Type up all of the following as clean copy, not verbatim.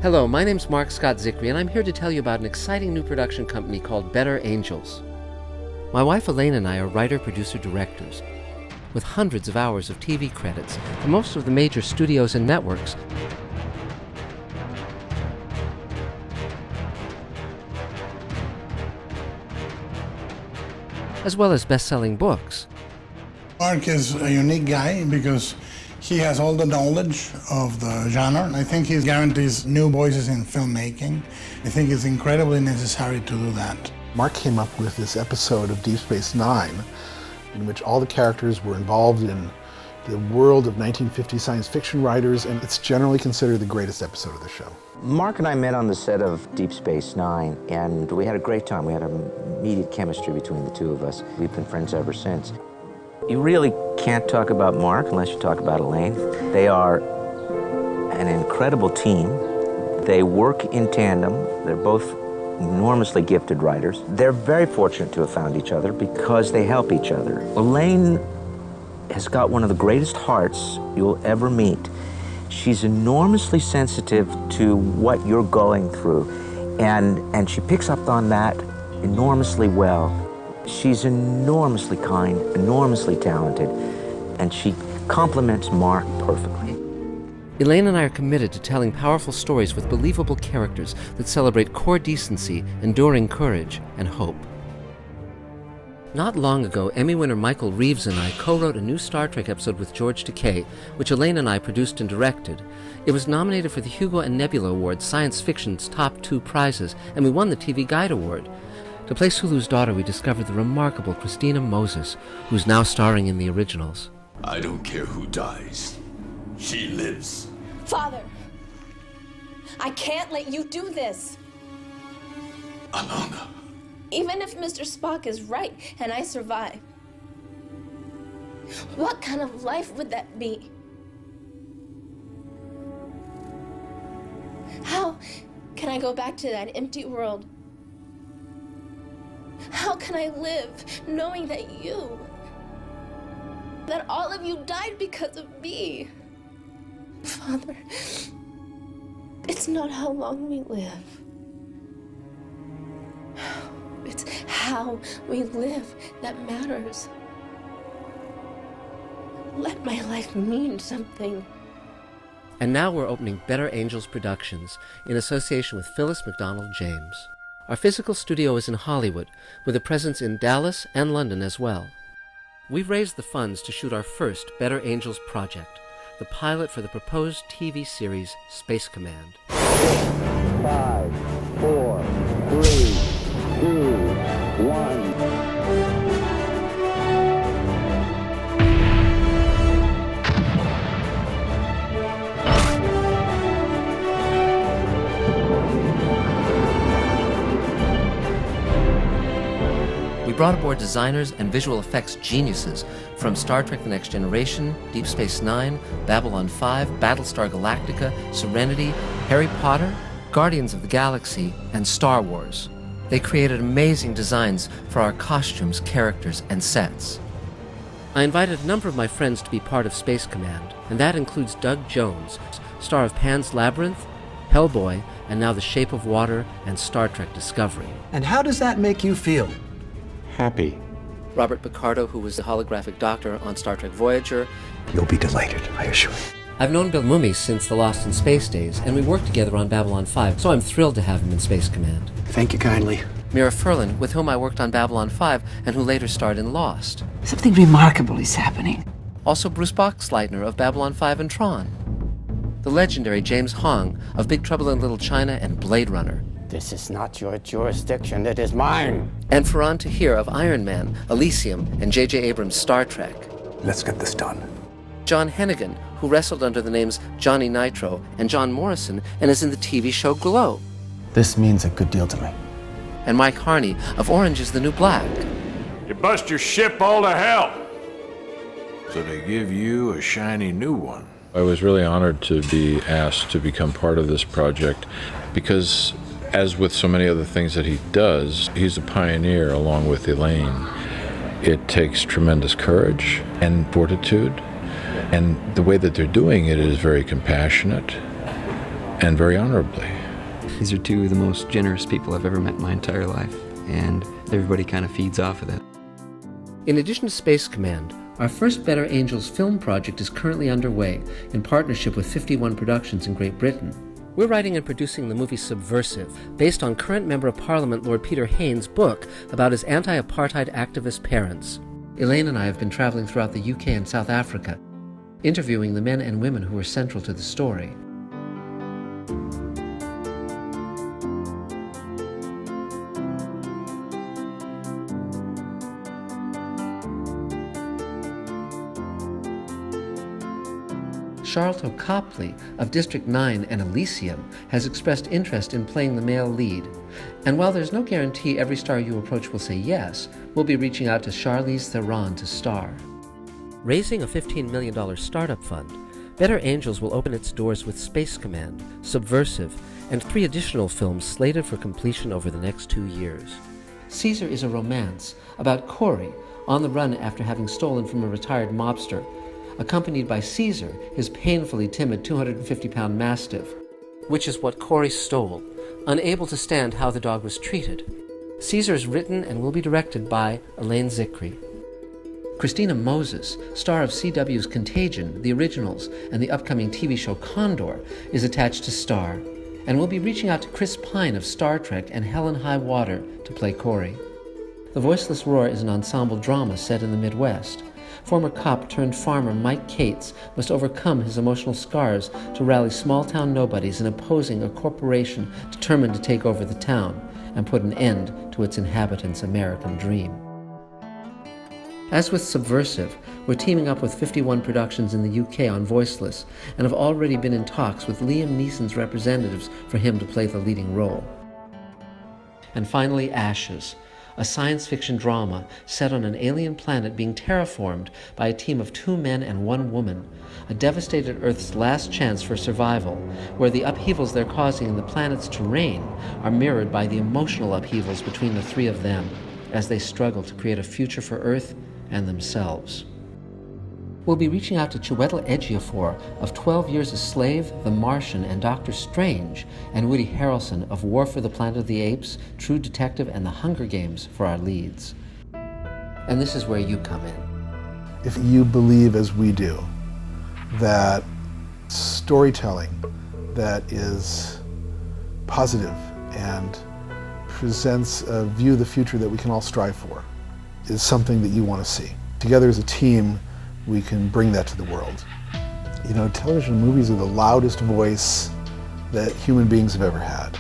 Hello, my name's Mark Scott Zickery, and I'm here to tell you about an exciting new production company called Better Angels. My wife Elaine and I are writer, producer, directors, with hundreds of hours of TV credits from most of the major studios and networks. As well as best-selling books. Mark is a unique guy because he has all the knowledge of the genre, and I think he guarantees new voices in filmmaking. I think it's incredibly necessary to do that. Mark came up with this episode of Deep Space Nine in which all the characters were involved in the world of 1950 science fiction writers, and it's generally considered the greatest episode of the show. Mark and I met on the set of Deep Space Nine, and we had a great time. We had immediate chemistry between the two of us. We've been friends ever since. You really can't talk about Mark unless you talk about Elaine. They are an incredible team. They work in tandem. They're both enormously gifted writers. They're very fortunate to have found each other because they help each other. Elaine has got one of the greatest hearts you'll ever meet. She's enormously sensitive to what you're going through, and she picks up on that enormously well. She's enormously kind, enormously talented, and she complements Mark perfectly. Elaine and I are committed to telling powerful stories with believable characters that celebrate core decency, enduring courage, and hope. Not long ago, Emmy winner Michael Reeves and I co-wrote a new Star Trek episode with George Takei, which Elaine and I produced and directed. It was nominated for the Hugo and Nebula Awards, science fiction's top 2 prizes, and we won the TV Guide Award. To play Sulu's daughter, we discovered the remarkable Christina Moses, who's now starring in the originals. I don't care who dies. She lives. Father, I can't let you do this. Alana. Even if Mr. Spock is right and I survive, what kind of life would that be? How can I go back to that empty world? How can I live knowing that all of you died because of me? Father, it's not how long we live. It's how we live that matters. Let my life mean something. And now we're opening Better Angels Productions in association with Phyllis McDonald James. Our physical studio is in Hollywood, with a presence in Dallas and London as well. We've raised the funds to shoot our first Better Angels project, the pilot for the proposed TV series Space Command. 5, 4, 3, 2, 1. We brought aboard designers and visual effects geniuses from Star Trek The Next Generation, Deep Space Nine, Babylon 5, Battlestar Galactica, Serenity, Harry Potter, Guardians of the Galaxy, and Star Wars. They created amazing designs for our costumes, characters, and sets. I invited a number of my friends to be part of Space Command, and that includes Doug Jones, star of Pan's Labyrinth, Hellboy, and now The Shape of Water and Star Trek Discovery. And how does that make you feel? Happy. Robert Picardo, who was the holographic doctor on Star Trek Voyager. You'll be delighted, I assure you. I've known Bill Mumy since the Lost in Space days, and we worked together on Babylon 5, so I'm thrilled to have him in Space Command. Thank you kindly. Mira Furlan, with whom I worked on Babylon 5 and who later starred in Lost. Something remarkable is happening. Also Bruce Boxleitner of Babylon 5 and Tron. The legendary James Hong of Big Trouble in Little China and Blade Runner. This is not your jurisdiction, it is mine. And Ferran Tahir of Iron Man, Elysium, and J.J. Abrams' Star Trek. Let's get this done. John Hennigan, who wrestled under the names Johnny Nitro and John Morrison and is in the TV show Glow. This means a good deal to me. And Mike Harney of Orange is the New Black. You bust your ship all to hell. So they give you a shiny new one. I was really honored to be asked to become part of this project because, as with so many other things that he does, he's a pioneer along with Elaine. It takes tremendous courage and fortitude, and the way that they're doing it is very compassionate and very honorably. These are two of the most generous people I've ever met in my entire life, and everybody kind of feeds off of that. In addition to Space Command, our first Better Angels film project is currently underway in partnership with 51 Productions in Great Britain. We're writing and producing the movie Subversive, based on current Member of Parliament Lord Peter Haynes' book about his anti-apartheid activist parents. Elaine and I have been traveling throughout the UK and South Africa, interviewing the men and women who are central to the story. Charlton Copley of District 9 and Elysium has expressed interest in playing the male lead. And while there's no guarantee every star you approach will say yes, we'll be reaching out to Charlize Theron to star. Raising a $15 million startup fund, Better Angels will open its doors with Space Command, Subversive, and 3 additional films slated for completion over the next 2 years. Caesar is a romance about Corey, on the run after having stolen from a retired mobster, accompanied by Caesar, his painfully timid 250-pound mastiff, which is what Corey stole, unable to stand how the dog was treated. Caesar is written and will be directed by Elaine Zickrey. Christina Moses, star of CW's Contagion, The Originals, and the upcoming TV show Condor, is attached to star, and will be reaching out to Chris Pine of Star Trek and Hell and High Water to play Corey. The Voiceless Roar is an ensemble drama set in the Midwest. Former cop turned farmer Mike Cates must overcome his emotional scars to rally small-town nobodies in opposing a corporation determined to take over the town and put an end to its inhabitants' American dream. As with Subversive, we're teaming up with 51 Productions in the UK on Voiceless and have already been in talks with Liam Neeson's representatives for him to play the leading role. And finally, Ashes, a science fiction drama set on an alien planet being terraformed by a team of 2 men and 1 woman, a devastated Earth's last chance for survival, where the upheavals they're causing in the planet's terrain are mirrored by the emotional upheavals between the 3 of them as they struggle to create a future for Earth and themselves. We'll be reaching out to Chiwetel Ejiofor of 12 Years a Slave, The Martian, and Doctor Strange, and Woody Harrelson of War for the Planet of the Apes, True Detective, and The Hunger Games for our leads. And this is where you come in. If you believe, as we do, that storytelling that is positive and presents a view of the future that we can all strive for is something that you want to see. Together as a team, we can bring that to the world. You know, television and movies are the loudest voice that human beings have ever had.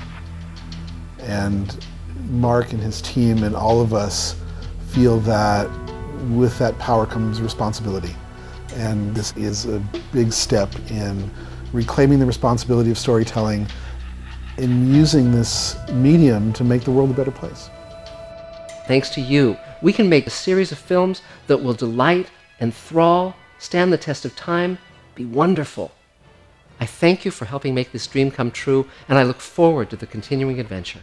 And Mark and his team and all of us feel that with that power comes responsibility. And this is a big step in reclaiming the responsibility of storytelling and using this medium to make the world a better place. Thanks to you, we can make a series of films that will delight, enthrall, stand the test of time, be wonderful. I thank you for helping make this dream come true, and I look forward to the continuing adventure.